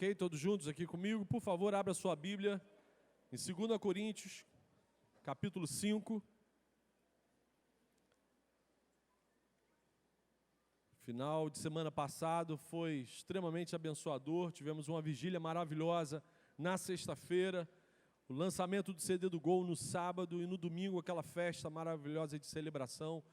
Ok? Todos juntos aqui comigo? Por favor, abra sua Bíblia em 2 Coríntios, capítulo 5. Final de semana passado foi extremamente abençoador. Tivemos uma vigília maravilhosa na sexta-feira, o lançamento do CD do Gol no sábado e no domingo aquela festa maravilhosa de celebração.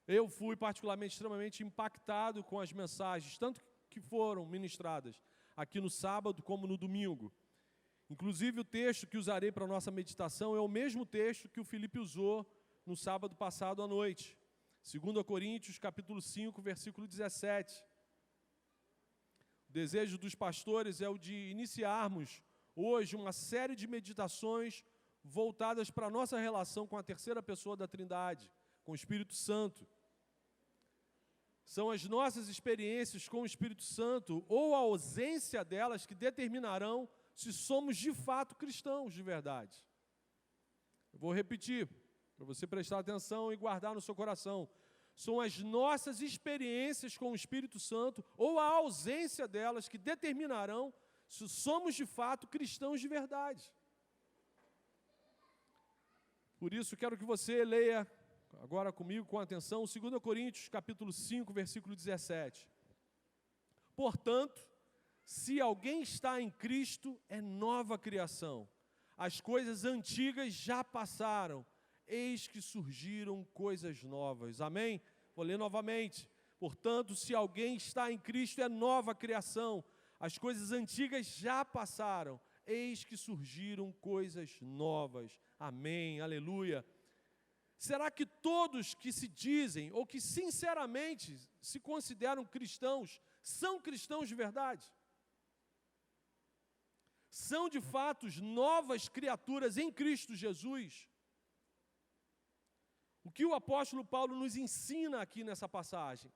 Eu fui particularmente extremamente impactado com as mensagens, tanto que foram ministradas aqui no sábado como no domingo. Inclusive o texto que usarei para a nossa meditação é o mesmo texto que o Felipe usou no sábado passado à noite. 2 Coríntios, capítulo 5, versículo 17. O desejo dos pastores é o de iniciarmos hoje uma série de meditações voltadas para a nossa relação com a terceira pessoa da Trindade, com o Espírito Santo. São as nossas experiências com o Espírito Santo ou a ausência delas que determinarão se somos de fato cristãos de verdade. Eu vou repetir, para você prestar atenção e guardar no seu coração. São as nossas experiências com o Espírito Santo ou a ausência delas que determinarão se somos de fato cristãos de verdade. Por isso, quero que você leia agora comigo, com atenção, 2 Coríntios, capítulo 5, versículo 17. Portanto, se alguém está em Cristo, é nova criação. As coisas antigas já passaram, eis que surgiram coisas novas. Amém? Vou ler novamente. Portanto, se alguém está em Cristo, é nova criação. As coisas antigas já passaram, eis que surgiram coisas novas. Amém, aleluia. Será que todos que se dizem ou que sinceramente se consideram cristãos, são cristãos de verdade? São de fato novas criaturas em Cristo Jesus? O que o apóstolo Paulo nos ensina aqui nessa passagem?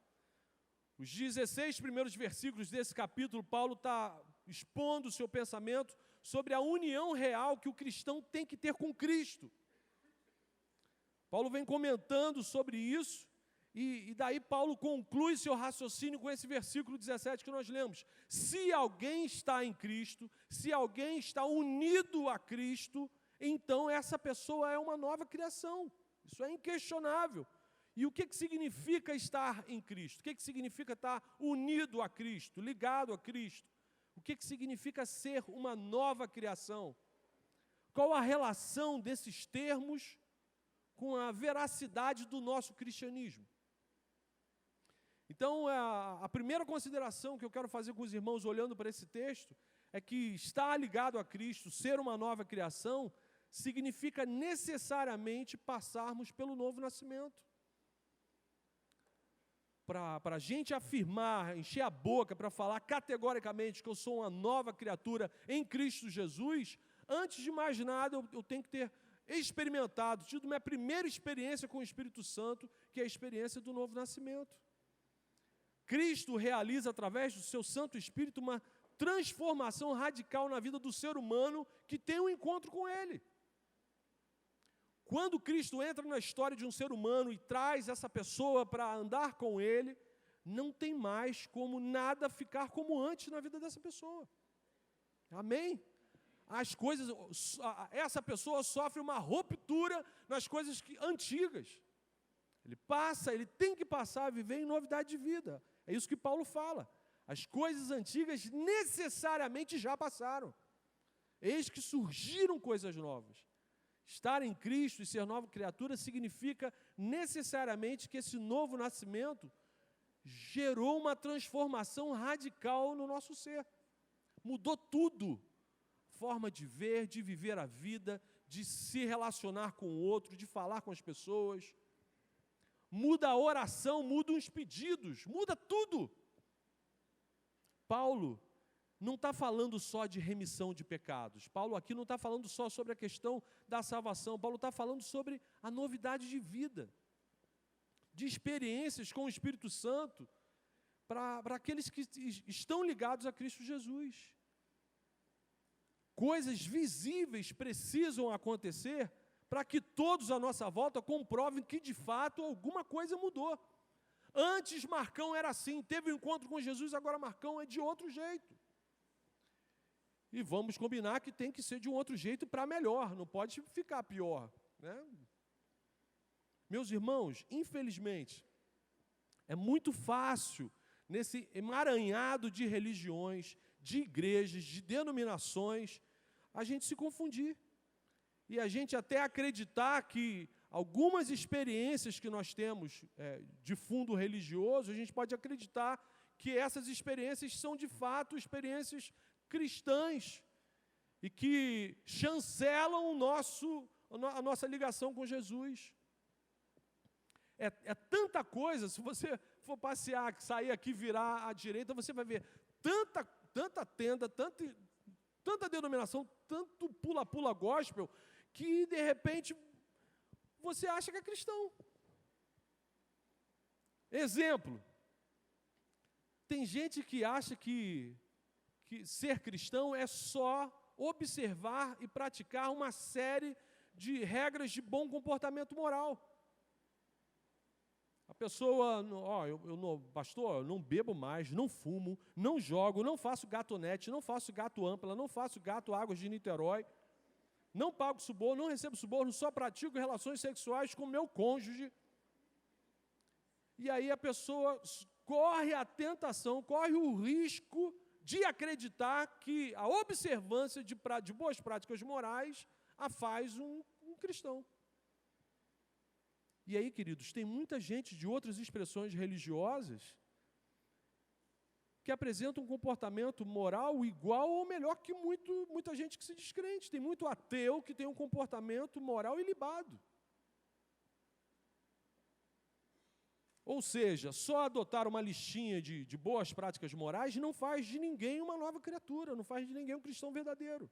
Os 16 primeiros versículos desse capítulo, Paulo está expondo o seu pensamento sobre a união real que o cristão tem que ter com Cristo. Paulo vem comentando sobre isso, e daí Paulo conclui seu raciocínio com esse versículo 17 que nós lemos. Se alguém está em Cristo, se alguém está unido a Cristo, então essa pessoa é uma nova criação. Isso é inquestionável. E o que significa estar em Cristo? O que significa estar unido a Cristo, ligado a Cristo? O que significa ser uma nova criação? Qual a relação desses termos com a veracidade do nosso cristianismo? Então, a primeira consideração que eu quero fazer com os irmãos olhando para esse texto é que estar ligado a Cristo, ser uma nova criação, significa necessariamente passarmos pelo novo nascimento. Para a gente afirmar, encher a boca para falar categoricamente que eu sou uma nova criatura em Cristo Jesus, antes de mais nada eu tenho que ter experimentado, tido minha primeira experiência com o Espírito Santo, que é a experiência do novo nascimento. Cristo realiza através do seu Santo Espírito uma transformação radical na vida do ser humano que tem um encontro com Ele. Quando Cristo entra na história de um ser humano e traz essa pessoa para andar com Ele, não tem mais como nada ficar como antes na vida dessa pessoa. Amém? As coisas, essa pessoa sofre uma ruptura nas coisas antigas. Ele tem que passar a viver em novidade de vida. É isso que Paulo fala. As coisas antigas necessariamente já passaram. Eis que surgiram coisas novas. Estar em Cristo e ser nova criatura significa necessariamente que esse novo nascimento gerou uma transformação radical no nosso ser. Mudou tudo. Forma de ver, de viver a vida, de se relacionar com o outro, de falar com as pessoas. Muda a oração, muda os pedidos, muda tudo. Paulo não está falando só de remissão de pecados. Paulo aqui não está falando só sobre a questão da salvação. Paulo está falando sobre a novidade de vida, de experiências com o Espírito Santo para aqueles que estão ligados a Cristo Jesus. Coisas visíveis precisam acontecer para que todos à nossa volta comprovem que de fato alguma coisa mudou. Antes Marcão era assim, teve um encontro com Jesus, agora Marcão é de outro jeito. E vamos combinar que tem que ser de um outro jeito para melhor, não pode ficar pior, né? Meus irmãos, infelizmente, é muito fácil, nesse emaranhado de religiões, de igrejas, de denominações, a gente se confundir. E a gente até acreditar que algumas experiências que nós temos de fundo religioso, a gente pode acreditar que essas experiências são, de fato, experiências cristãs e que chancelam a nossa ligação com Jesus. É tanta coisa, se você for passear, sair aqui, virar à direita, você vai ver tanta tenda, tanta denominação, tanto pula-pula gospel, que, de repente, você acha que é cristão. Exemplo, tem gente que acha que ser cristão é só observar e praticar uma série de regras de bom comportamento moral. A pessoa, pastor, eu não bebo mais, não fumo, não jogo, não faço gatonete, não faço gato ampla, não faço gato águas de Niterói, não pago suborno, não recebo suborno, só pratico relações sexuais com meu cônjuge. E aí a pessoa corre a tentação, corre o risco de acreditar que a observância de boas práticas morais a faz um cristão. E aí, queridos, tem muita gente de outras expressões religiosas que apresenta um comportamento moral igual ou melhor que muita gente que se diz crente. Tem muito ateu que tem um comportamento moral ilibado. Ou seja, só adotar uma listinha de boas práticas morais não faz de ninguém uma nova criatura, não faz de ninguém um cristão verdadeiro.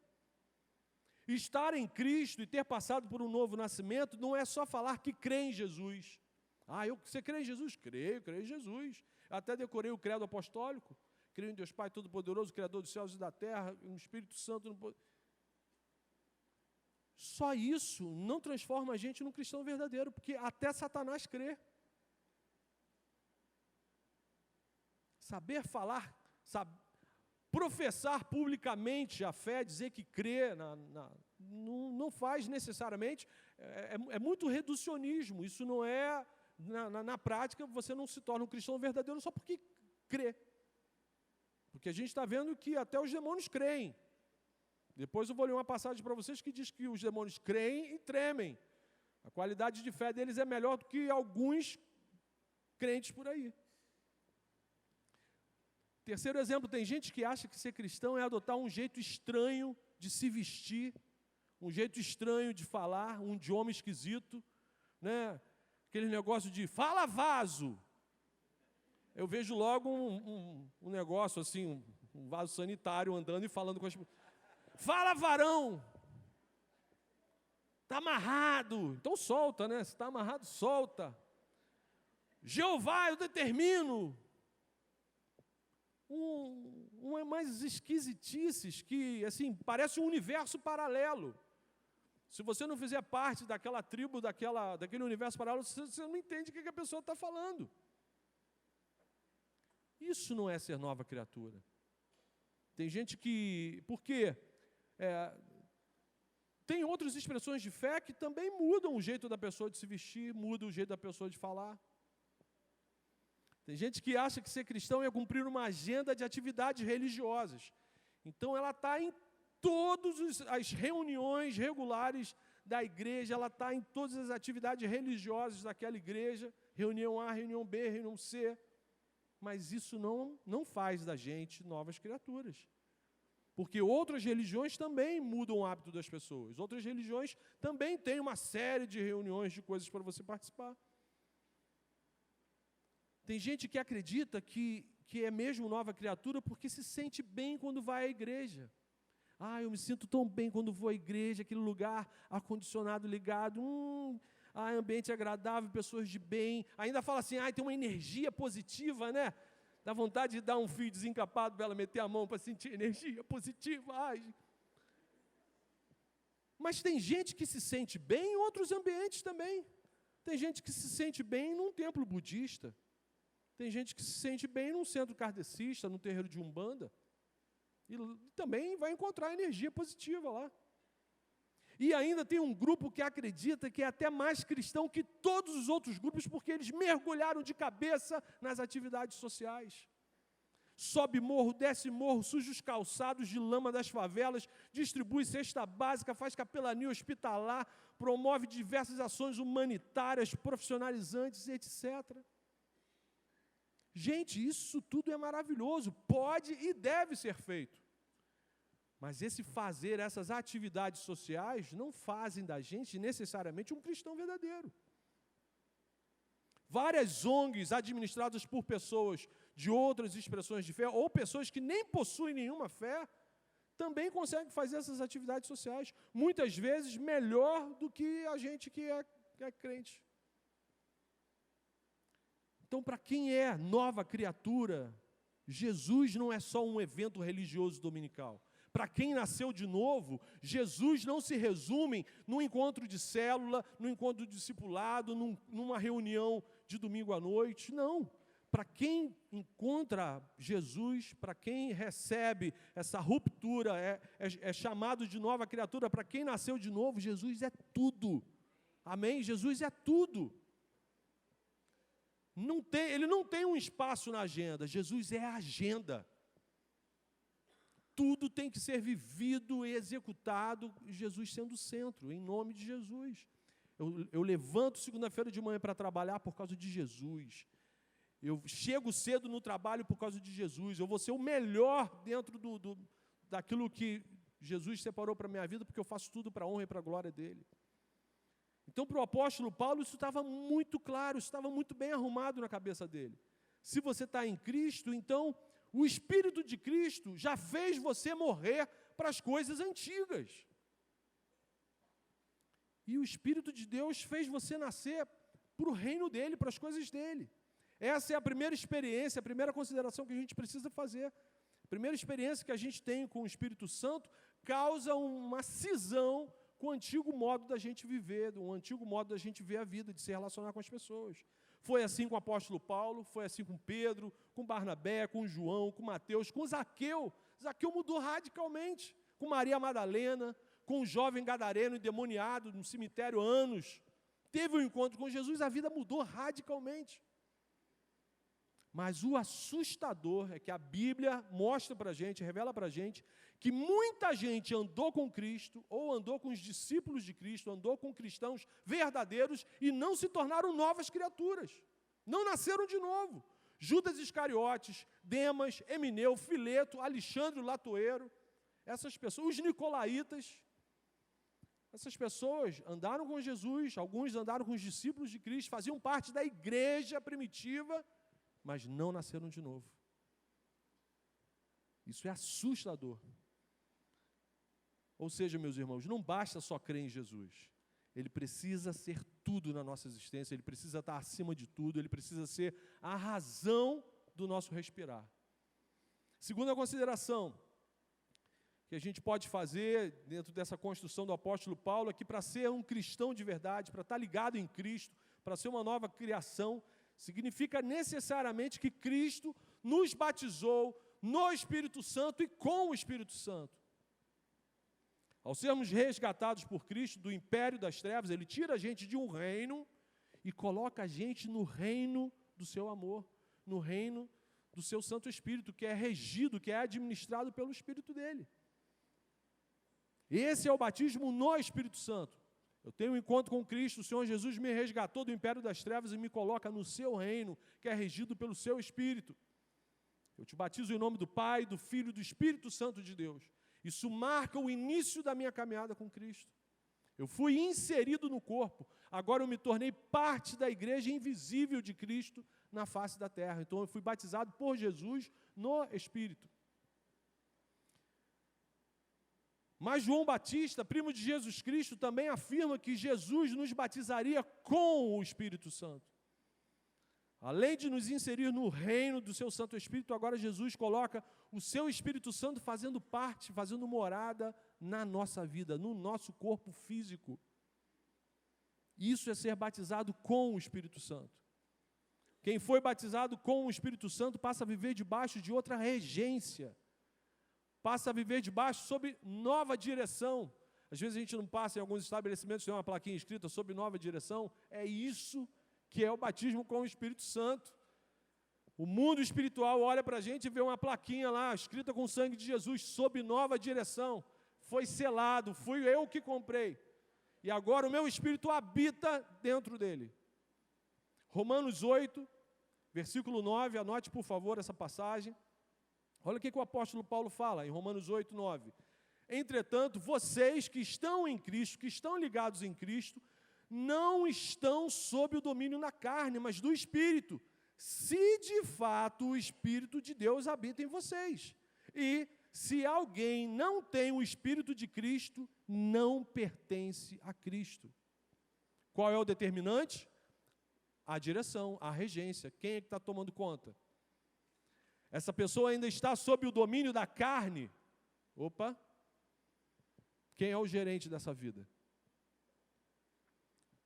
Estar em Cristo e ter passado por um novo nascimento não é só falar que crê em Jesus. Você crê em Jesus? Creio em Jesus. Até decorei o credo apostólico. Creio em Deus Pai Todo-Poderoso, Criador dos céus e da terra, no Espírito Santo. Só isso não transforma a gente num cristão verdadeiro, porque até Satanás crê. Saber falar, professar publicamente a fé, dizer que crê, não faz necessariamente, é muito reducionismo. Isso não é, na prática, você não se torna um cristão verdadeiro só porque crê. Porque a gente está vendo que até os demônios creem. Depois eu vou ler uma passagem para vocês que diz que os demônios creem e tremem. A qualidade de fé deles é melhor do que alguns crentes por aí. Terceiro exemplo, tem gente que acha que ser cristão é adotar um jeito estranho de se vestir, um jeito estranho de falar, um idioma esquisito, né? Aquele negócio de fala vaso. Eu vejo logo um negócio assim, um vaso sanitário andando e falando com as pessoas. Fala varão! Está amarrado, então solta, né? Se está amarrado, solta. Jeová, eu determino. Uma mais esquisitices que, assim, parece um universo paralelo. Se você não fizer parte daquela tribo, daquele universo paralelo, você não entende o que a pessoa está falando. Isso não é ser nova criatura. Tem gente que... Por quê? Tem outras expressões de fé que também mudam o jeito da pessoa de se vestir, mudam o jeito da pessoa de falar. Tem gente que acha que ser cristão é cumprir uma agenda de atividades religiosas. Então, ela está em todas as reuniões regulares da igreja, ela está em todas as atividades religiosas daquela igreja, reunião A, reunião B, reunião C. Mas isso não faz da gente novas criaturas. Porque outras religiões também mudam o hábito das pessoas. Outras religiões também têm uma série de reuniões, de coisas para você participar. Tem gente que acredita que é mesmo nova criatura porque se sente bem quando vai à igreja. Eu me sinto tão bem quando vou à igreja, aquele lugar, ar-condicionado ligado, ambiente agradável, pessoas de bem. Ainda fala assim, tem uma energia positiva, né? Dá vontade de dar um fio desencapado para ela meter a mão para sentir energia positiva. Mas tem gente que se sente bem em outros ambientes também. Tem gente que se sente bem num templo budista. Tem gente que se sente bem num centro kardecista, num terreiro de Umbanda. E também vai encontrar energia positiva lá. E ainda tem um grupo que acredita que é até mais cristão que todos os outros grupos, porque eles mergulharam de cabeça nas atividades sociais. Sobe morro, desce morro, suja os calçados de lama das favelas, distribui cesta básica, faz capelania hospitalar, promove diversas ações humanitárias, profissionalizantes, etc. Gente, isso tudo é maravilhoso, pode e deve ser feito. Mas esse fazer, essas atividades sociais, não fazem da gente necessariamente um cristão verdadeiro. Várias ONGs administradas por pessoas de outras expressões de fé, ou pessoas que nem possuem nenhuma fé, também conseguem fazer essas atividades sociais, muitas vezes melhor do que a gente que é crente. Então, para quem é nova criatura, Jesus não é só um evento religioso dominical. Para quem nasceu de novo, Jesus não se resume num encontro de célula, num encontro de discipulado, numa reunião de domingo à noite. Não. Para quem encontra Jesus, para quem recebe essa ruptura, é chamado de nova criatura, para quem nasceu de novo, Jesus é tudo. Amém? Jesus é tudo. Ele não tem um espaço na agenda, Jesus é a agenda. Tudo tem que ser vivido e executado, Jesus sendo o centro, em nome de Jesus. Eu levanto segunda-feira de manhã para trabalhar por causa de Jesus. Eu chego cedo no trabalho por causa de Jesus. Eu vou ser o melhor dentro daquilo que Jesus separou para a minha vida, porque eu faço tudo para a honra e para a glória dele. Então, para o apóstolo Paulo, isso estava muito claro, isso estava muito bem arrumado na cabeça dele. Se você está em Cristo, então o Espírito de Cristo já fez você morrer para as coisas antigas. E o Espírito de Deus fez você nascer para o reino dele, para as coisas dele. Essa é a primeira experiência, a primeira consideração que a gente precisa fazer. A primeira experiência que a gente tem com o Espírito Santo causa uma cisão com o antigo modo da gente viver, o antigo modo da gente ver a vida, de se relacionar com as pessoas. Foi assim com o apóstolo Paulo, foi assim com Pedro, com Barnabé, com João, com Mateus, com Zaqueu. Zaqueu mudou radicalmente. Com Maria Madalena, com o jovem gadareno endemoniado no cemitério há anos. Teve um encontro com Jesus, a vida mudou radicalmente. Mas o assustador é que a Bíblia mostra para a gente, revela para a gente, que muita gente andou com Cristo, ou andou com os discípulos de Cristo, andou com cristãos verdadeiros e não se tornaram novas criaturas. Não nasceram de novo. Judas Iscariotes, Demas, Emineu, Fileto, Alexandre o Latoeiro, essas pessoas, os nicolaítas, essas pessoas andaram com Jesus, alguns andaram com os discípulos de Cristo, faziam parte da igreja primitiva, mas não nasceram de novo. Isso é assustador. Ou seja, meus irmãos, não basta só crer em Jesus. Ele precisa ser tudo na nossa existência, ele precisa estar acima de tudo, ele precisa ser a razão do nosso respirar. Segunda consideração que a gente pode fazer dentro dessa construção do apóstolo Paulo é que para ser um cristão de verdade, para estar ligado em Cristo, para ser uma nova criação, significa necessariamente que Cristo nos batizou no Espírito Santo e com o Espírito Santo. Ao sermos resgatados por Cristo do império das trevas, Ele tira a gente de um reino e coloca a gente no reino do seu amor, no reino do seu Santo Espírito, que é regido, que é administrado pelo Espírito dele. Esse é o batismo no Espírito Santo. Eu tenho um encontro com Cristo, o Senhor Jesus me resgatou do império das trevas e me coloca no seu reino, que é regido pelo seu Espírito. Eu te batizo em nome do Pai, do Filho e do Espírito Santo de Deus. Isso marca o início da minha caminhada com Cristo. Eu fui inserido no corpo, agora eu me tornei parte da igreja invisível de Cristo na face da terra. Então eu fui batizado por Jesus no Espírito. Mas João Batista, primo de Jesus Cristo, também afirma que Jesus nos batizaria com o Espírito Santo. Além de nos inserir no reino do seu Santo Espírito, agora Jesus coloca o seu Espírito Santo fazendo parte, fazendo morada na nossa vida, no nosso corpo físico. Isso é ser batizado com o Espírito Santo. Quem foi batizado com o Espírito Santo passa a viver debaixo de outra regência. passa a viver debaixo sob nova direção. Às vezes a gente não passa em alguns estabelecimentos, tem uma plaquinha escrita sob nova direção. É isso que é o batismo com o Espírito Santo. O mundo espiritual olha para a gente e vê uma plaquinha lá, escrita com o sangue de Jesus, sob nova direção. Foi selado, fui eu que comprei. E agora o meu Espírito habita dentro dele. Romanos 8, versículo 9, anote por favor essa passagem. Olha o que o apóstolo Paulo fala em Romanos 8, 9. Entretanto, vocês que estão em Cristo, que estão ligados em Cristo, não estão sob o domínio da carne, mas do Espírito, se de fato o Espírito de Deus habita em vocês. E se alguém não tem o Espírito de Cristo, não pertence a Cristo. Qual é o determinante? A direção, a regência. Quem é que está tomando conta? Essa pessoa ainda está sob o domínio da carne. Opa! Quem é o gerente dessa vida?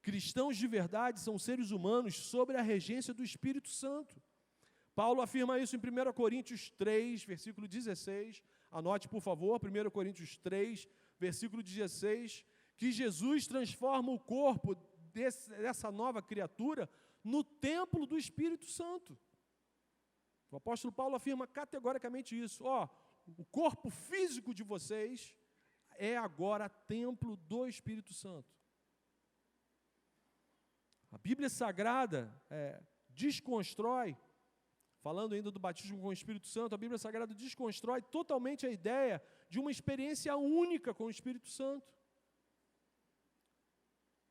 Cristãos de verdade são seres humanos sob a regência do Espírito Santo. Paulo afirma isso em 1 Coríntios 3, versículo 16. Anote, por favor, 1 Coríntios 3, versículo 16, que Jesus transforma o corpo dessa nova criatura no templo do Espírito Santo. O apóstolo Paulo afirma categoricamente isso. O corpo físico de vocês é agora templo do Espírito Santo. A Bíblia Sagrada desconstrói, falando ainda do batismo com o Espírito Santo, a Bíblia Sagrada desconstrói totalmente a ideia de uma experiência única com o Espírito Santo.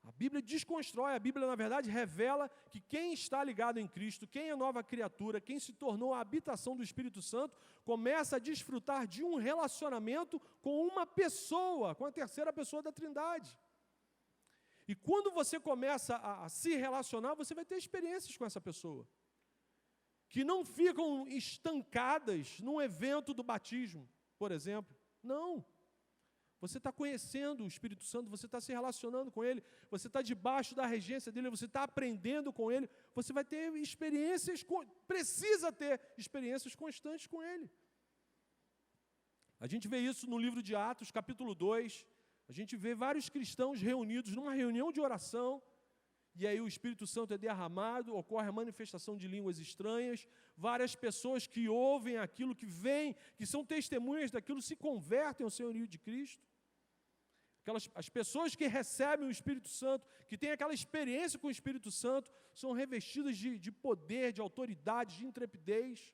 A Bíblia desconstrói, a Bíblia, na verdade, revela que quem está ligado em Cristo, quem é nova criatura, quem se tornou a habitação do Espírito Santo, começa a desfrutar de um relacionamento com uma pessoa, com a terceira pessoa da Trindade. E quando você começa a se relacionar, você vai ter experiências com essa pessoa, que não ficam estancadas num evento do batismo, por exemplo. Não. Você está conhecendo o Espírito Santo, você está se relacionando com Ele, você está debaixo da regência dEle, você está aprendendo com Ele, você vai ter experiências, precisa ter experiências constantes com Ele. A gente vê isso no livro de Atos, capítulo 2, a gente vê vários cristãos reunidos numa reunião de oração, e aí o Espírito Santo é derramado, ocorre a manifestação de línguas estranhas, várias pessoas que ouvem aquilo, que veem, que são testemunhas daquilo, se convertem ao senhorio de Cristo. As pessoas que recebem o Espírito Santo, que têm aquela experiência com o Espírito Santo, são revestidas de poder, de autoridade, de intrepidez.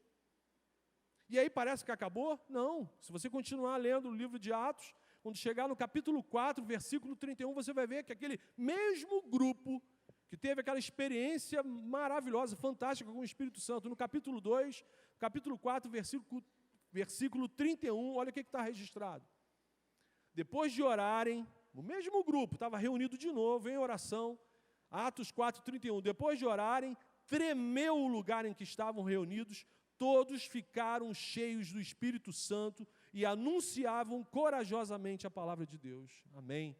E aí parece que acabou? Não. Se você continuar lendo o livro de Atos, quando chegar no capítulo 4, versículo 31, você vai ver que aquele mesmo grupo que teve aquela experiência maravilhosa, fantástica com o Espírito Santo, no capítulo 2, capítulo 4, versículo 31, olha o que está registrado. Depois de orarem, o mesmo grupo estava reunido de novo em oração, Atos 4, 31, depois de orarem, tremeu o lugar em que estavam reunidos, todos ficaram cheios do Espírito Santo e anunciavam corajosamente a palavra de Deus. Amém.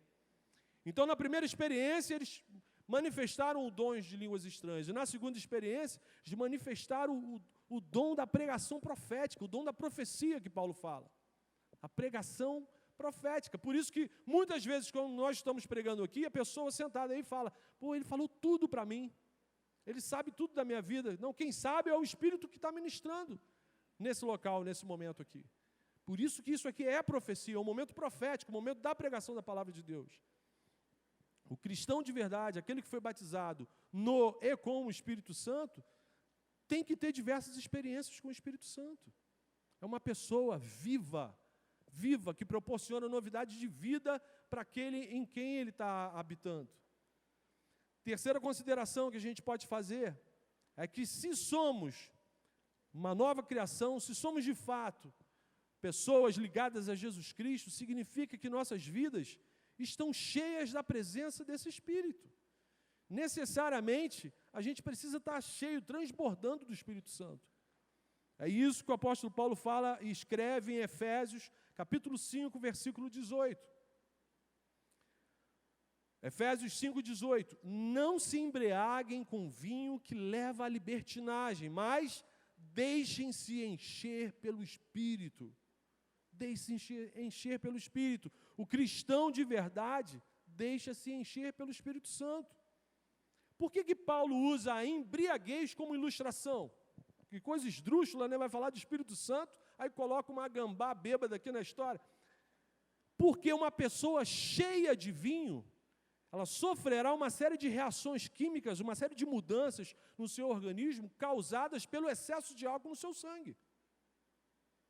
Então, na primeira experiência, eles manifestaram o dom de línguas estranhas. E na segunda experiência, eles manifestaram o dom da pregação profética, o dom da profecia que Paulo fala. A pregação profética. Por isso que, muitas vezes, quando nós estamos pregando aqui, a pessoa sentada aí fala, ele falou tudo para mim. Ele sabe tudo da minha vida. Não, quem sabe é o Espírito que está ministrando nesse local, nesse momento aqui. Por isso que isso aqui é profecia, é um momento profético, um momento da pregação da palavra de Deus. O cristão de verdade, aquele que foi batizado no e com o Espírito Santo, tem que ter diversas experiências com o Espírito Santo. É uma pessoa viva, que proporciona novidade de vida para aquele em quem ele está habitando. Terceira consideração que a gente pode fazer é que se somos uma nova criação, se somos de fato pessoas ligadas a Jesus Cristo, significa que nossas vidas estão cheias da presença desse Espírito. Necessariamente, a gente precisa estar cheio, transbordando do Espírito Santo. É isso que o apóstolo Paulo fala e escreve em Efésios, capítulo 5, versículo 18. Efésios 5, 18. Não se embriaguem com vinho que leva à libertinagem, mas deixem-se encher pelo Espírito. deixe-se encher pelo Espírito. O cristão de verdade deixa-se encher pelo Espírito Santo. Por que Paulo usa a embriaguez como ilustração? Que coisa esdrúxula, né? Vai falar do Espírito Santo, aí coloca uma gambá bêbada aqui na história. Porque uma pessoa cheia de vinho, ela sofrerá uma série de reações químicas, uma série de mudanças no seu organismo causadas pelo excesso de álcool no seu sangue.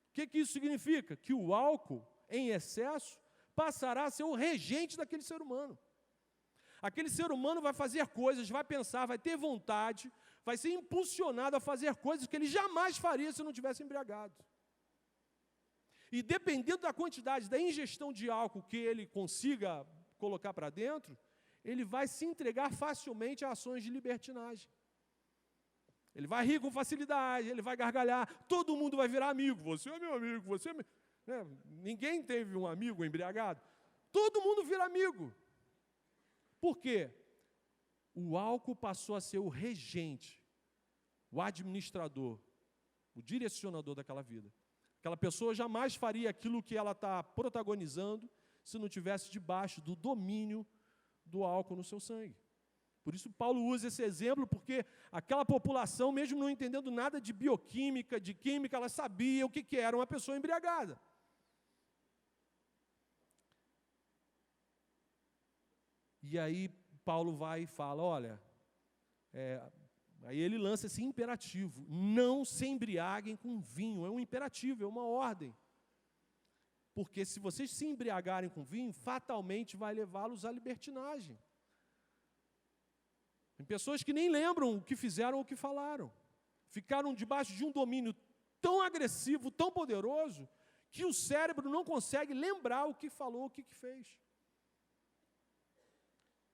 O que isso significa? Que o álcool, em excesso, passará a ser o regente daquele ser humano. Aquele ser humano vai fazer coisas, vai pensar, vai ter vontade, vai ser impulsionado a fazer coisas que ele jamais faria se não tivesse embriagado. E dependendo da quantidade da ingestão de álcool que ele consiga colocar para dentro, ele vai se entregar facilmente a ações de libertinagem. Ele vai rir com facilidade, ele vai gargalhar, todo mundo vai virar amigo. Você é meu amigo, você é meu... Né? Ninguém teve um amigo embriagado. Todo mundo vira amigo. Por quê? O álcool passou a ser o regente, o administrador, o direcionador daquela vida. Aquela pessoa jamais faria aquilo que ela está protagonizando se não tivesse debaixo do domínio do álcool no seu sangue. Por isso Paulo usa esse exemplo, porque aquela população, mesmo não entendendo nada de bioquímica, de química, ela sabia o que era uma pessoa embriagada. E aí Paulo vai e fala, olha, aí ele lança esse imperativo, não se embriaguem com vinho, é um imperativo, é uma ordem. Porque se vocês se embriagarem com vinho, fatalmente vai levá-los à libertinagem. Tem pessoas que nem lembram o que fizeram ou o que falaram. Ficaram debaixo de um domínio tão agressivo, tão poderoso, que o cérebro não consegue lembrar o que falou, o que fez.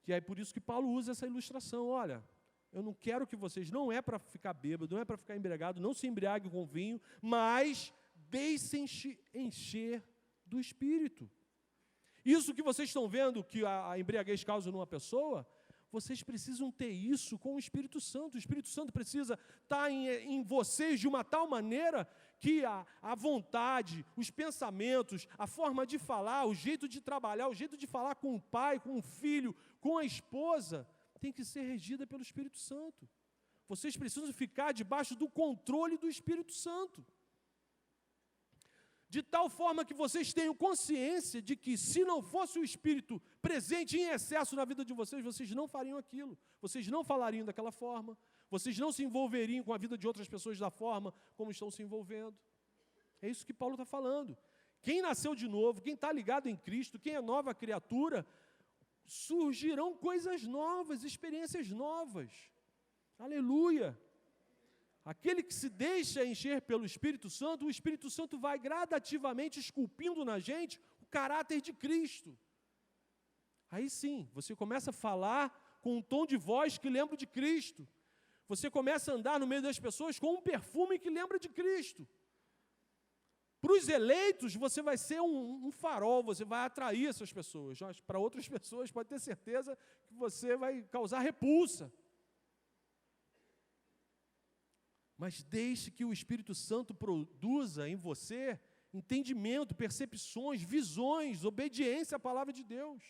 E é por isso que Paulo usa essa ilustração. Olha, eu não quero que vocês, não é para ficar bêbado, não é para ficar embriagado, não se embriaguem com vinho, mas deixem-se encher do Espírito. Isso que vocês estão vendo que a embriaguez causa numa pessoa, vocês precisam ter isso com o Espírito Santo. O Espírito Santo precisa estar em vocês de uma tal maneira que a vontade, os pensamentos, a forma de falar, o jeito de trabalhar, o jeito de falar com o pai, com o filho, com a esposa, tem que ser regida pelo Espírito Santo. Vocês precisam ficar debaixo do controle do Espírito Santo. De tal forma que vocês tenham consciência de que, se não fosse o Espírito presente em excesso na vida de vocês, vocês não fariam aquilo, vocês não falariam daquela forma, vocês não se envolveriam com a vida de outras pessoas da forma como estão se envolvendo. É isso que Paulo está falando. Quem nasceu de novo, quem está ligado em Cristo, quem é nova criatura, surgirão coisas novas, experiências novas. Aleluia! Aquele que se deixa encher pelo Espírito Santo, o Espírito Santo vai gradativamente esculpindo na gente o caráter de Cristo. Aí sim, você começa a falar com um tom de voz que lembra de Cristo. Você começa a andar no meio das pessoas com um perfume que lembra de Cristo. Para os eleitos, você vai ser um farol, você vai atrair essas pessoas. Para outras pessoas, pode ter certeza que você vai causar repulsa. Mas deixe que o Espírito Santo produza em você entendimento, percepções, visões, obediência à palavra de Deus.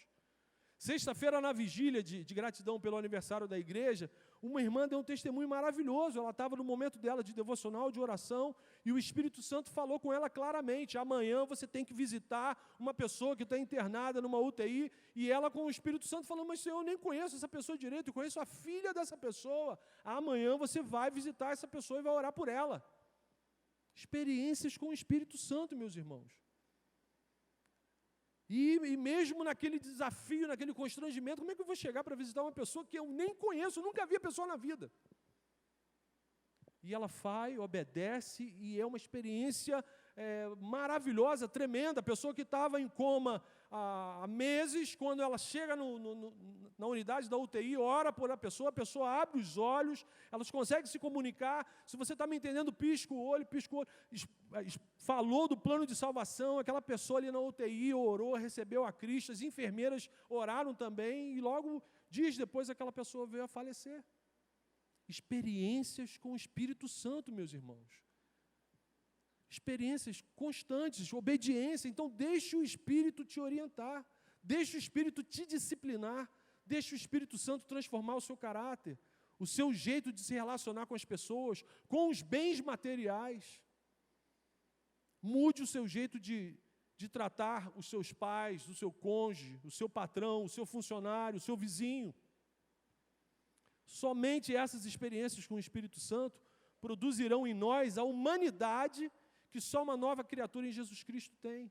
Sexta-feira, na vigília de gratidão pelo aniversário da igreja, uma irmã deu um testemunho maravilhoso. Ela estava no momento dela de devocional, de oração, e o Espírito Santo falou com ela claramente: amanhã você tem que visitar uma pessoa que está internada numa UTI, e ela com o Espírito Santo falou: mas Senhor, eu nem conheço essa pessoa direito, eu conheço a filha dessa pessoa. Amanhã você vai visitar essa pessoa e vai orar por ela. Experiências com o Espírito Santo, meus irmãos. E mesmo naquele desafio, naquele constrangimento, como é que eu vou chegar para visitar uma pessoa que eu nem conheço, nunca vi a pessoa na vida? E ela vai, obedece, e é uma experiência maravilhosa, tremenda. A pessoa que estava em coma há meses, quando ela chega na unidade da UTI, ora por a pessoa abre os olhos, elas conseguem se comunicar. Se você está me entendendo, pisca o olho, falou do plano de salvação, aquela pessoa ali na UTI orou, recebeu a Cristo, as enfermeiras oraram também, e logo, dias depois, aquela pessoa veio a falecer. Experiências com o Espírito Santo, meus irmãos. Experiências constantes, obediência. Então, deixe o Espírito te orientar, deixe o Espírito te disciplinar, deixe o Espírito Santo transformar o seu caráter, o seu jeito de se relacionar com as pessoas, com os bens materiais. Mude o seu jeito de tratar os seus pais, o seu cônjuge, o seu patrão, o seu funcionário, o seu vizinho. Somente essas experiências com o Espírito Santo produzirão em nós a humanidade que só uma nova criatura em Jesus Cristo tem.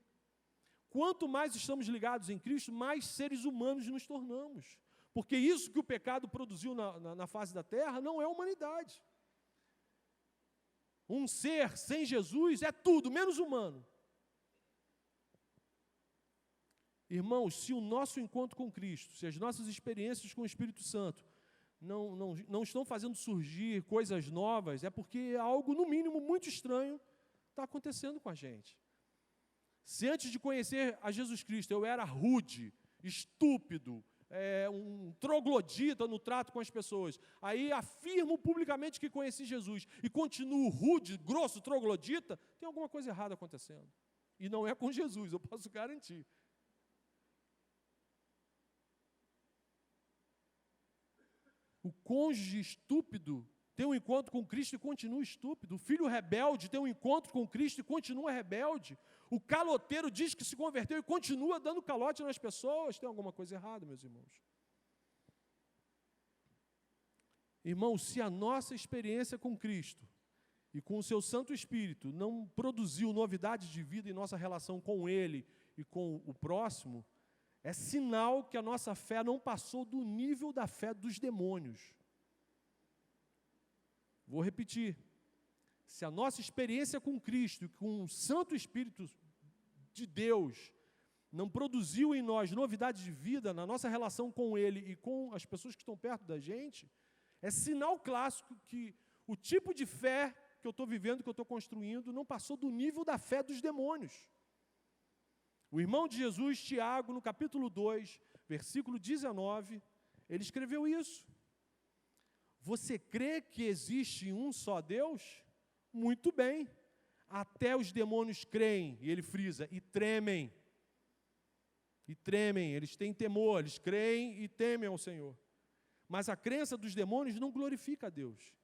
Quanto mais estamos ligados em Cristo, mais seres humanos nos tornamos. Porque isso que o pecado produziu na face da terra não é humanidade. Um ser sem Jesus é tudo, menos humano. Irmãos, se o nosso encontro com Cristo, se as nossas experiências com o Espírito Santo não estão fazendo surgir coisas novas, é porque algo, no mínimo, muito estranho está acontecendo com a gente. Se antes de conhecer a Jesus Cristo eu era rude, estúpido, um troglodita no trato com as pessoas, aí afirmo publicamente que conheci Jesus e continuo rude, grosso, troglodita, tem alguma coisa errada acontecendo. E não é com Jesus, eu posso garantir. O cônjuge estúpido tem um encontro com Cristo e continua estúpido. O filho rebelde tem um encontro com Cristo e continua rebelde. O caloteiro diz que se converteu e continua dando calote nas pessoas. Tem alguma coisa errada, meus irmãos. Irmãos, se a nossa experiência com Cristo e com o seu Santo Espírito não produziu novidade de vida em nossa relação com Ele e com o próximo, é sinal que a nossa fé não passou do nível da fé dos demônios. Vou repetir. Se a nossa experiência com Cristo e com o Santo Espírito de Deus não produziu em nós novidade de vida na nossa relação com Ele e com as pessoas que estão perto da gente, é sinal clássico que o tipo de fé que eu estou vivendo, que eu estou construindo, não passou do nível da fé dos demônios. O irmão de Jesus, Tiago, no capítulo 2, versículo 19, ele escreveu isso. Você crê que existe um só Deus? Muito bem. Até os demônios creem, e ele frisa, e tremem. E tremem, eles têm temor, eles creem e temem ao Senhor. Mas a crença dos demônios não glorifica a Deus.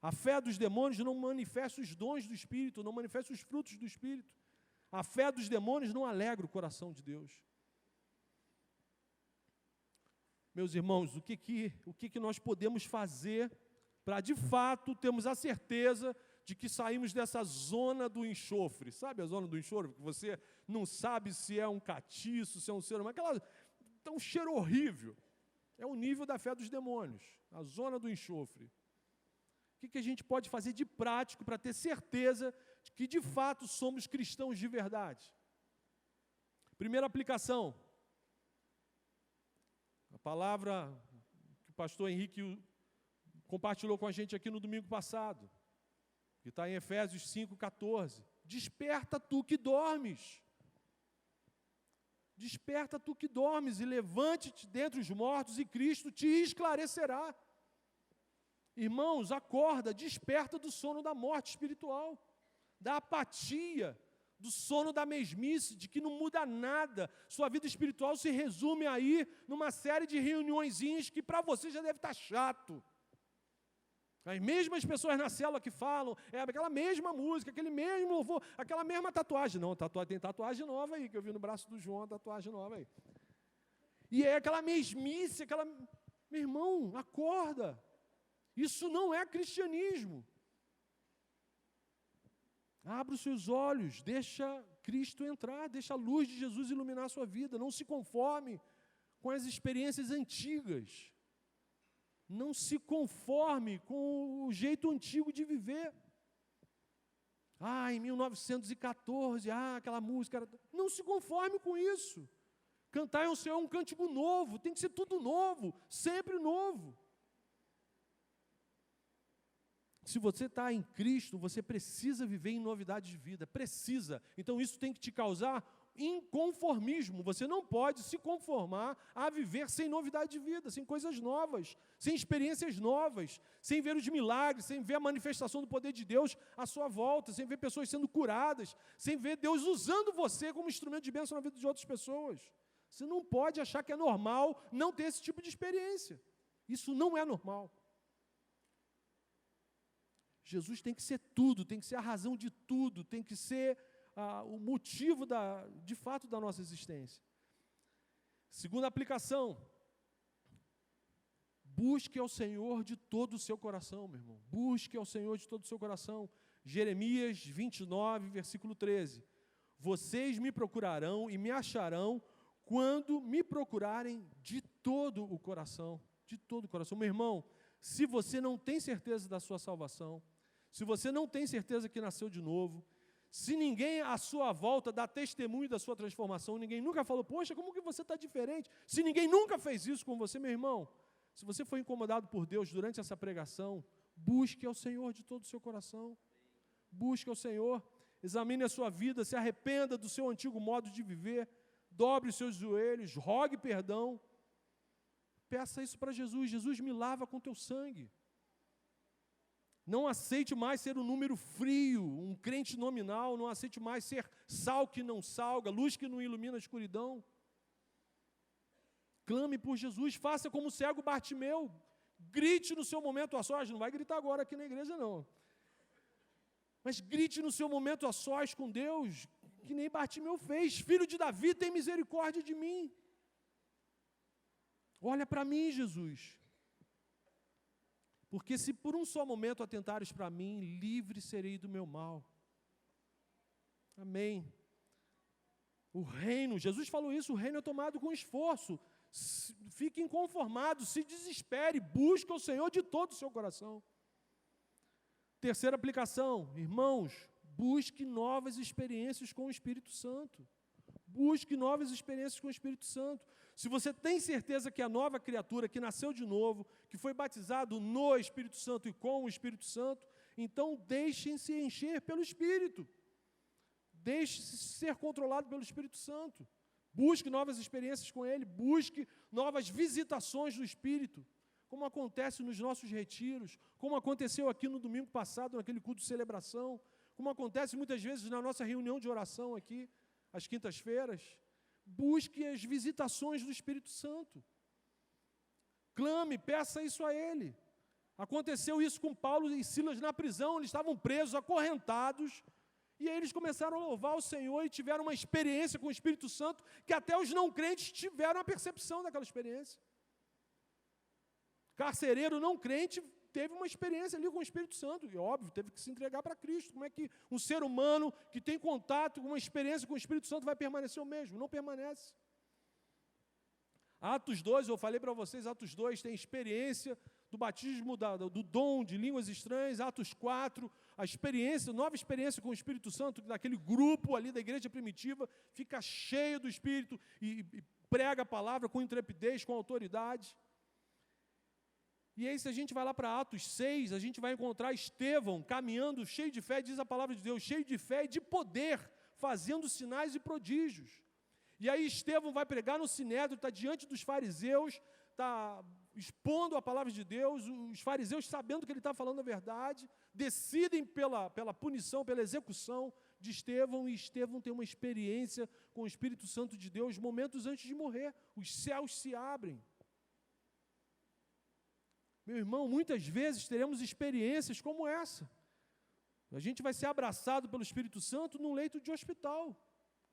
A fé dos demônios não manifesta os dons do Espírito, não manifesta os frutos do Espírito. A fé dos demônios não alegra o coração de Deus. Meus irmãos, o que nós podemos fazer para, de fato, termos a certeza de que saímos dessa zona do enxofre? Sabe a zona do enxofre? Que você não sabe se é um catiço, se é um ser humano. Um cheiro horrível. É o nível da fé dos demônios, a zona do enxofre. O que a gente pode fazer de prático para ter certeza de que, de fato, somos cristãos de verdade? Primeira aplicação. A palavra que o pastor Henrique compartilhou com a gente aqui no domingo passado, que está em Efésios 5,14. Desperta tu que dormes. Desperta tu que dormes e levante-te dentre os mortos e Cristo te esclarecerá. Irmãos, acorda, desperta do sono da morte espiritual, da apatia, do sono da mesmice, de que não muda nada. Sua vida espiritual se resume aí numa série de reuniõezinhas que para você já deve estar chato. As mesmas pessoas na célula que falam, é aquela mesma música, aquele mesmo louvor, aquela mesma tatuagem. Não, tem tatuagem nova aí, que eu vi no braço do João, tatuagem nova aí. E é aquela mesmice, Meu irmão, acorda. Isso não é cristianismo. Abra os seus olhos, deixa Cristo entrar, deixa a luz de Jesus iluminar a sua vida. Não se conforme com as experiências antigas. Não se conforme com o jeito antigo de viver. Em 1914, aquela música. Não se conforme com isso. Cantar ao Senhor um cântico novo, tem que ser tudo novo, sempre novo. Se você está em Cristo, você precisa viver em novidade de vida, precisa. Então isso tem que te causar inconformismo. Você não pode se conformar a viver sem novidade de vida, sem coisas novas, sem experiências novas, sem ver os milagres, sem ver a manifestação do poder de Deus à sua volta, sem ver pessoas sendo curadas, sem ver Deus usando você como instrumento de bênção na vida de outras pessoas. Você não pode achar que é normal não ter esse tipo de experiência. Isso não é normal. Jesus tem que ser tudo, tem que ser a razão de tudo, tem que ser o motivo, de fato, da nossa existência. Segunda aplicação, busque ao Senhor de todo o seu coração, meu irmão. Busque ao Senhor de todo o seu coração. Jeremias 29, versículo 13. Vocês me procurarão e me acharão quando me procurarem de todo o coração. De todo o coração. Meu irmão, se você não tem certeza da sua salvação, se você não tem certeza que nasceu de novo, se ninguém à sua volta dá testemunho da sua transformação, ninguém nunca falou, poxa, como que você está diferente? Se ninguém nunca fez isso com você, meu irmão, se você foi incomodado por Deus durante essa pregação, busque ao Senhor de todo o seu coração. Busque ao Senhor, examine a sua vida, se arrependa do seu antigo modo de viver, dobre os seus joelhos, rogue perdão, peça isso para Jesus. Jesus, me lava com teu sangue. Não aceite mais ser um número frio, um crente nominal, não aceite mais ser sal que não salga, luz que não ilumina a escuridão. Clame por Jesus, faça como o cego Bartimeu, grite no seu momento a sós, não vai gritar agora aqui na igreja não, mas grite no seu momento a sós com Deus, que nem Bartimeu fez, filho de Davi, tem misericórdia de mim. Olha para mim, Jesus. Porque se por um só momento atentares para mim, livre serei do meu mal. Amém. O reino, Jesus falou isso, o reino é tomado com esforço. Fique inconformado, se desespere, busque o Senhor de todo o seu coração. Terceira aplicação, irmãos, busque novas experiências com o Espírito Santo. Busque novas experiências com o Espírito Santo. Se você tem certeza que a nova criatura, que nasceu de novo, que foi batizado no Espírito Santo e com o Espírito Santo, então deixem-se encher pelo Espírito. Deixe-se ser controlado pelo Espírito Santo. Busque novas experiências com Ele, busque novas visitações do Espírito, como acontece nos nossos retiros, como aconteceu aqui no domingo passado, naquele culto de celebração, como acontece muitas vezes na nossa reunião de oração aqui, às quintas-feiras. Busque as visitações do Espírito Santo. Clame, peça isso a Ele. Aconteceu isso com Paulo e Silas na prisão, eles estavam presos, acorrentados, e aí eles começaram a louvar o Senhor e tiveram uma experiência com o Espírito Santo, que até os não crentes tiveram a percepção daquela experiência. Carcereiro não crente teve uma experiência ali com o Espírito Santo, e óbvio, teve que se entregar para Cristo. Como é que um ser humano que tem contato com uma experiência com o Espírito Santo vai permanecer o mesmo? Não permanece. Atos 2, eu falei para vocês, Atos 2 tem experiência do batismo, do dom de línguas estranhas. Atos 4, a experiência, nova experiência com o Espírito Santo, daquele grupo ali da igreja primitiva, fica cheio do Espírito e prega a palavra com intrepidez, com autoridade. E aí, se a gente vai lá para Atos 6, a gente vai encontrar Estevão caminhando, cheio de fé, diz a palavra de Deus, cheio de fé e de poder, fazendo sinais e prodígios. E aí Estevão vai pregar no Sinédrio, está diante dos fariseus, está expondo a palavra de Deus, os fariseus, sabendo que ele está falando a verdade, decidem pela punição, pela execução de Estevão, e Estevão tem uma experiência com o Espírito Santo de Deus momentos antes de morrer. Os céus se abrem. Meu irmão, muitas vezes teremos experiências como essa. A gente vai ser abraçado pelo Espírito Santo num leito de hospital,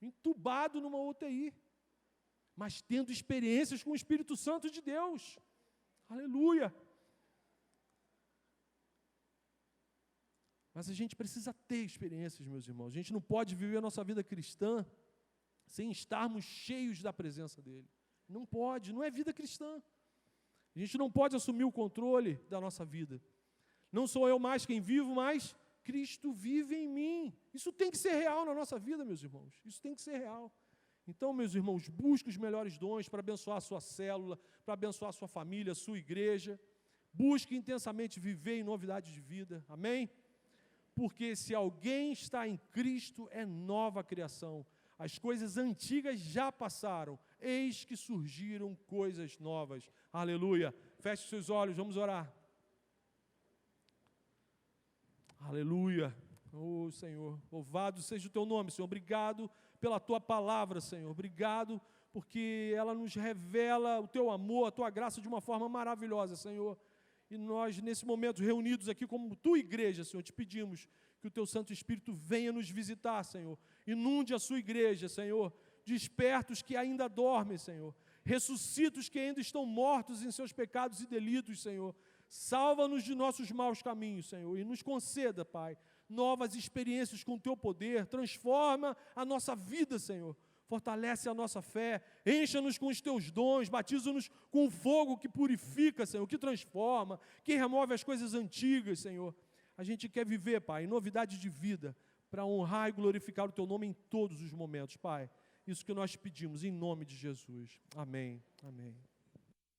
entubado numa UTI, mas tendo experiências com o Espírito Santo de Deus. Aleluia! Mas a gente precisa ter experiências, meus irmãos. A gente não pode viver a nossa vida cristã sem estarmos cheios da presença dEle. Não pode, não é vida cristã. A gente não pode assumir o controle da nossa vida. Não sou eu mais quem vivo, mas Cristo vive em mim. Isso tem que ser real na nossa vida, meus irmãos. Isso tem que ser real. Então, meus irmãos, busque os melhores dons para abençoar a sua célula, para abençoar a sua família, a sua igreja. Busque intensamente viver em novidade de vida. Amém? Porque se alguém está em Cristo, é nova criação. As coisas antigas já passaram, eis que surgiram coisas novas. Aleluia. Feche os seus olhos, vamos orar. Aleluia. Oh, Senhor, louvado seja o Teu nome, Senhor. Obrigado pela Tua palavra, Senhor. Obrigado porque ela nos revela o Teu amor, a Tua graça de uma forma maravilhosa, Senhor. E nós, nesse momento, reunidos aqui como Tua igreja, Senhor, te pedimos que o Teu Santo Espírito venha nos visitar, Senhor. Inunde a Sua igreja, Senhor. Desperta os que ainda dormem, Senhor. Ressuscita os que ainda estão mortos em seus pecados e delitos, Senhor. Salva-nos de nossos maus caminhos, Senhor. E nos conceda, Pai, novas experiências com o Teu poder. Transforma a nossa vida, Senhor. Fortalece a nossa fé. Encha-nos com os Teus dons. Batiza-nos com o fogo que purifica, Senhor. Que transforma, que remove as coisas antigas, Senhor. A gente quer viver, Pai, em novidade de vida, para honrar e glorificar o Teu nome em todos os momentos, Pai. Isso que nós pedimos, em nome de Jesus. Amém. Amém.